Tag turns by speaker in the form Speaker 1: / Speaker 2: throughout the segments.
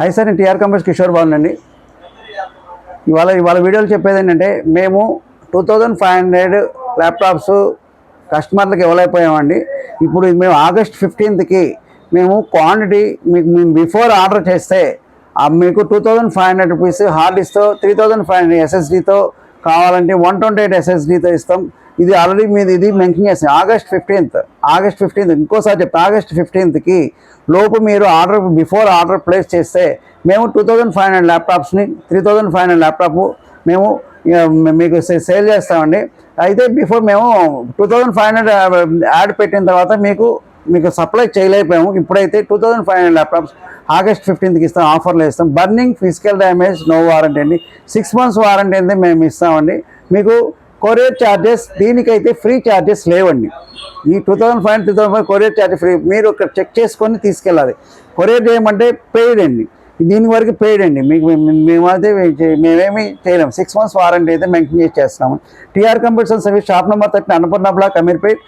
Speaker 1: Hi sir, నేను TR companies Kishore Babu అండి. ఇవాళ వీడియోలో చెప్పేది ఏంటంటే, మేము 2500 ల్యాప్టాప్స్ కస్టమర్లకు ఇవ్వలేకపోయామండి. ఇప్పుడు మేము ఆగస్ట్ 15కి మేము క్వాంటిటీ మేము బిఫోర్ ఆర్డర్ చేస్తే మీకు 2500 రూపీస్ హార్డ్ డిస్క్తో 3500 ఎస్ఎస్డితో కావాలంటే 128 ఎస్ఎస్డితో ఇస్తాం. ఇది ఆల్రెడీ మీది ఇది మెన్షన్ చేస్తాం. ఆగస్ట్ 15 ఇంకోసారి చెప్తాం, ఆగస్ట్ 15కి లోపు మీరు బిఫోర్ ఆర్డర్ ప్లేస్ చేస్తే మేము 2500 ల్యాప్టాప్స్ని 3500 ల్యాప్టాప్ మేము మీకు సేల్ చేస్తామండి. అయితే బిఫోర్ మేము 2500 యాడ్ పెట్టిన తర్వాత మీకు సప్లై చేయలేకపోయాము. ఇప్పుడైతే 2500 ల్యాప్టాప్స్ ఆగస్ట్ 15కి ఇస్తాం, ఆఫర్లో ఇస్తాం. Burning, physical damage no warranty అండి, 6 months వారంటీ అయితే మేము ఇస్తామండి. మీకు కొరియర్ ఛార్జెస్ దీనికైతే ఫ్రీ ఛార్జెస్ లేవండి. ఈ 2500 3000 కొరియర్ ఛార్జ్ ఫ్రీ. మీరు ఇక్కడ చెక్ చేసుకొని తీసుకెళ్ళాలి. కొరియర్ చేయమంటే పెయిడ్ అండి, దీని వరకు పెయిడ్ అండి. మేమైతే మేమేమి చేయలేము. 6 months వారంటీ అయితే మెన్షన్ చేస్తున్నాము. TR computers and service, shop number 30, Annapurna block, Ameerpet.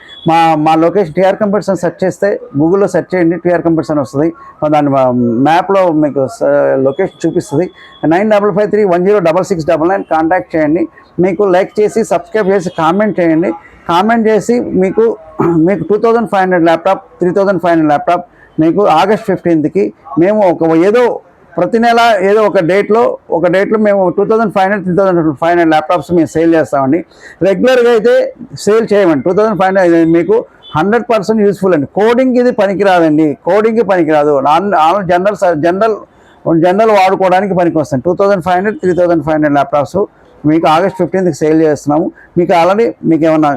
Speaker 1: మా లొకేషన్ టీఆర్ కంప్యూటర్స్ అని సెర్చ్ చేస్తే గూగుల్లో సెర్చ్ చేయండి, టీఆర్ కంప్యూటర్స్ అని వస్తుంది. దాని మ్యాప్లో మీకు లొకేషన్ చూపిస్తుంది. 9553106699 కాంటాక్ట్ చేయండి. మీకు లైక్ చేసి సబ్స్క్రైబ్ చేసి కామెంట్ చేయండి. కామెంట్ చేసి మీకు 2500 ల్యాప్టాప్ 3500 ల్యాప్టాప్ మీకు ఆగస్ట్ 15కి మేము ప్రతి నెల ఏదో ఒక డేట్లో మేము 2500 3500 ల్యాప్టాప్స్ మేము సేల్ చేస్తామండి. రెగ్యులర్గా అయితే సేల్ చేయమండి. 2500 మీకు 100% యూస్ఫుల్ అండి. కోడింగ్ ఇది పనికిరాదండి, కోడింగ్కి పనికిరాదు. జనరల్ వాడుకోవడానికి పనికి వస్తాయి. 2500 3500 ల్యాప్టాప్స్ మీకు ఆగస్ట్ 15కి సేల్ చేస్తున్నాము. మీకు ఆల్రెడీ మీకు ఏమన్నా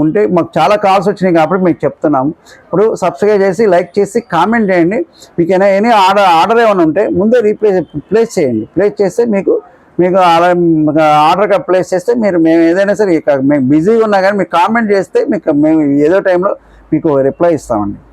Speaker 1: ఉంటే మాకు చాలా కాల్స్ వచ్చినాయి కాబట్టి మీకు చెప్తున్నాము. ఇప్పుడు సబ్స్క్రైబ్ చేసి లైక్ చేసి కామెంట్ చేయండి. మీకు ఎనీ ఆర్డర్ ఏమైనా ఉంటే ముందే ప్లేస్ చేయండి. ప్లేస్ చేస్తే మీకు ఆర్డర్గా ప్లేస్ చేస్తే మేము ఏదైనా సరే మేము బిజీగా ఉన్నా కానీ మీకు కామెంట్ చేస్తే మేము ఏదో టైంలో మీకు రిప్లై ఇస్తామండి.